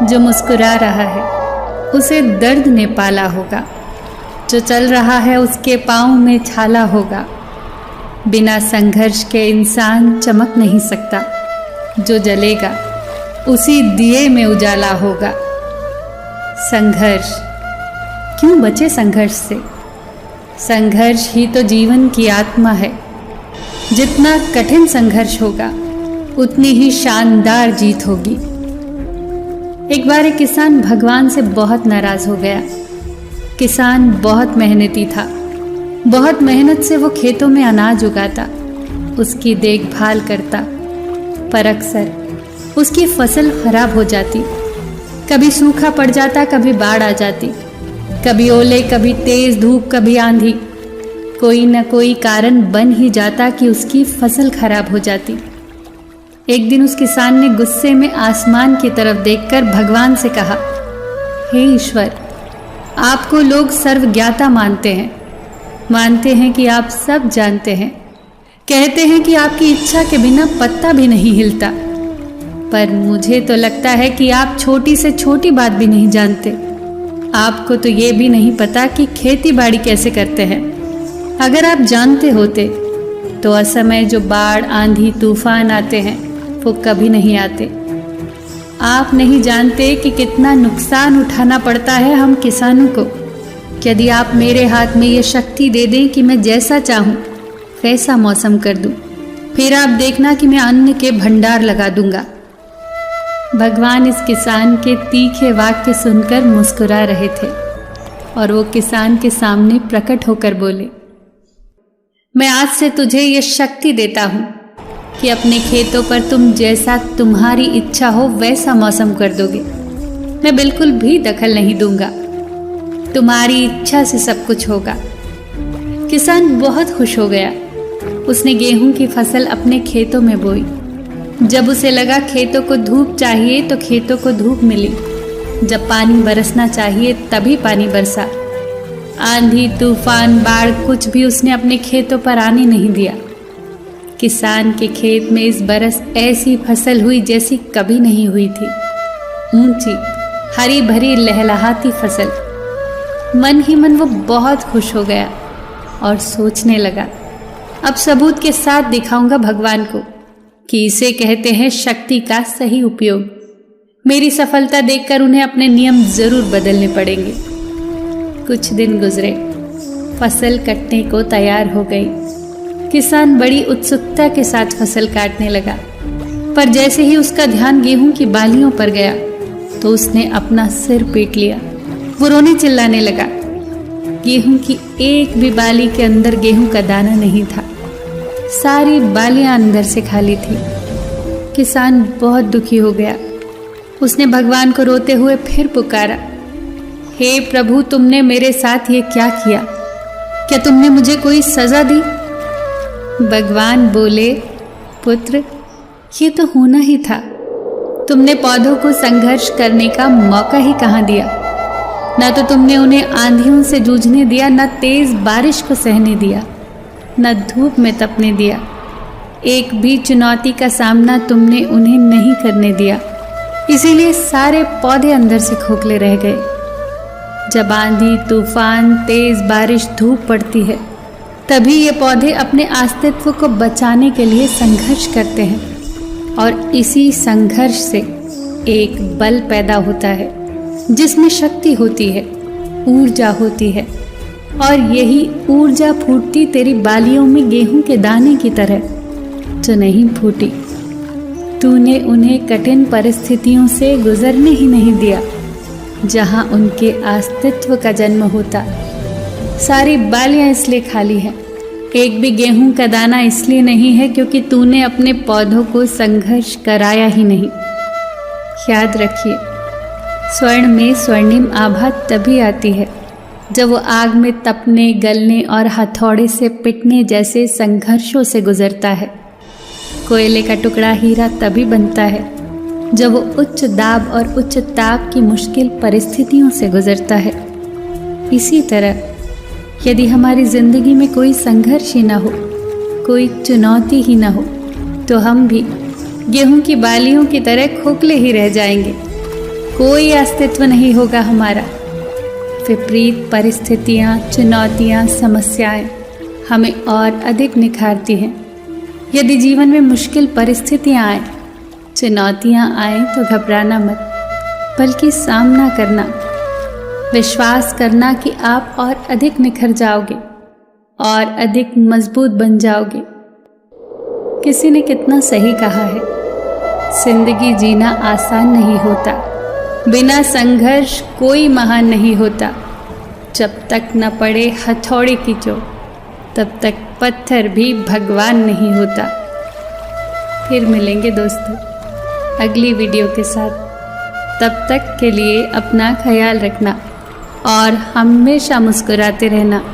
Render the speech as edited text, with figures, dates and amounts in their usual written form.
जो मुस्कुरा रहा है उसे दर्द ने पाला होगा, जो चल रहा है उसके पाँव में छाला होगा। बिना संघर्ष के इंसान चमक नहीं सकता, जो जलेगा उसी दिए में उजाला होगा। संघर्ष, क्यों बचे संघर्ष से? संघर्ष ही तो जीवन की आत्मा है। जितना कठिन संघर्ष होगा उतनी ही शानदार जीत होगी। एक बार एक किसान भगवान से बहुत नाराज हो गया। किसान बहुत मेहनती था, बहुत मेहनत से वो खेतों में अनाज उगाता, उसकी देखभाल करता, पर अक्सर उसकी फसल खराब हो जाती। कभी सूखा पड़ जाता, कभी बाढ़ आ जाती, कभी ओले, कभी तेज धूप, कभी आंधी। कोई न कोई कारण बन ही जाता कि उसकी फसल खराब हो जाती। एक दिन उस किसान ने गुस्से में आसमान की तरफ देखकर भगवान से कहा, हे ईश्वर, आपको लोग सर्वज्ञाता मानते हैं कि आप सब जानते हैं, कहते हैं कि आपकी इच्छा के बिना पत्ता भी नहीं हिलता। पर मुझे तो लगता है कि आप छोटी से छोटी बात भी नहीं जानते। आपको तो ये भी नहीं पता कि खेती बाड़ी कैसे करते हैं। अगर आप जानते होते तो असमय जो बाढ़, आंधी, तूफान आते हैं वो कभी नहीं आते। आप नहीं जानते कि कितना नुकसान उठाना पड़ता है हम किसानों को। यदि आप मेरे हाथ में ये शक्ति दे दें कि मैं जैसा चाहूँ वैसा मौसम कर दूँ, फिर आप देखना कि मैं अन्न के भंडार लगा दूंगा। भगवान इस किसान के तीखे वाक्य सुनकर मुस्कुरा रहे थे और वो किसान के सामने प्रकट होकर बोले, मैं आज से तुझे ये शक्ति देता हूँ कि अपने खेतों पर तुम जैसा तुम्हारी इच्छा हो वैसा मौसम कर दोगे। मैं बिल्कुल भी दखल नहीं दूंगा, तुम्हारी इच्छा से सब कुछ होगा। किसान बहुत खुश हो गया। उसने गेहूं की फसल अपने खेतों में बोई। जब उसे लगा खेतों को धूप चाहिए तो खेतों को धूप मिली, जब पानी बरसना चाहिए तभी पानी बरसा। आंधी, तूफान, बाढ़ कुछ भी उसने अपने खेतों पर आने नहीं दिया। किसान के खेत में इस बरस ऐसी फसल हुई जैसी कभी नहीं हुई थी। ऊंची, हरी भरी, लहलहाती फसल। मन ही मन वो बहुत खुश हो गया और सोचने लगा, अब सबूत के साथ दिखाऊंगा भगवान को कि इसे कहते हैं शक्ति का सही उपयोग। मेरी सफलता देखकर उन्हें अपने नियम जरूर बदलने पड़ेंगे। कुछ दिन गुजरे, फसल कटने को तैयार हो गई। किसान बड़ी उत्सुकता के साथ फसल काटने लगा, पर जैसे ही उसका ध्यान गेहूं की बालियों पर गया तो उसने अपना सिर पीट लिया। वो रोने चिल्लाने लगा। गेहूं की एक भी बाली के अंदर गेहूं का दाना नहीं था। सारी बालियां अंदर से खाली थी। किसान बहुत दुखी हो गया। उसने भगवान को रोते हुए फिर पुकारा, हे प्रभु, तुमने मेरे साथ ये क्या किया? क्या तुमने मुझे कोई सजा दी? भगवान बोले, पुत्र, ये तो होना ही था। तुमने पौधों को संघर्ष करने का मौका ही कहाँ दिया। न तो तुमने उन्हें आंधियों से जूझने दिया, न तेज बारिश को सहने दिया, न धूप में तपने दिया। एक भी चुनौती का सामना तुमने उन्हें नहीं करने दिया। इसीलिए सारे पौधे अंदर से खोखले रह गए। जब आंधी, तूफान, तेज बारिश, धूप पड़ती है तभी ये पौधे अपने अस्तित्व को बचाने के लिए संघर्ष करते हैं और इसी संघर्ष से एक बल पैदा होता है जिसमें शक्ति होती है, ऊर्जा होती है। और यही ऊर्जा फूटती तेरी बालियों में गेहूं के दाने की तरह, जो नहीं फूटी। तूने उन्हें कठिन परिस्थितियों से गुजरने ही नहीं दिया जहां उनके अस्तित्व का जन्म होता। सारी बालियां इसलिए खाली हैं, एक भी गेहूं का दाना इसलिए नहीं है क्योंकि तूने अपने पौधों को संघर्ष कराया ही नहीं। याद रखिए, स्वर्ण में स्वर्णिम आभा तभी आती है जब वो आग में तपने, गलने और हथौड़े से पिटने जैसे संघर्षों से गुजरता है। कोयले का टुकड़ा हीरा तभी बनता है जब वो उच्च दाब और उच्च ताप की मुश्किल परिस्थितियों से गुजरता है। इसी तरह यदि हमारी जिंदगी में कोई संघर्ष ही ना हो, कोई चुनौती ही ना हो, तो हम भी गेहूं की बालियों की तरह खोखले ही रह जाएंगे। कोई अस्तित्व नहीं होगा हमारा। विपरीत परिस्थितियाँ, चुनौतियाँ, समस्याएं हमें और अधिक निखारती हैं। यदि जीवन में मुश्किल परिस्थितियाँ आए, चुनौतियाँ आए तो घबराना मत, बल्कि सामना करना, विश्वास करना कि आप और अधिक निखर जाओगे और अधिक मजबूत बन जाओगे। किसी ने कितना सही कहा है, जिंदगी जीना आसान नहीं होता, बिना संघर्ष कोई महान नहीं होता। जब तक न पड़े हथौड़े की चोट, तब तक पत्थर भी भगवान नहीं होता। फिर मिलेंगे दोस्तों अगली वीडियो के साथ। तब तक के लिए अपना ख्याल रखना और हमेशा मुस्कुराते रहना।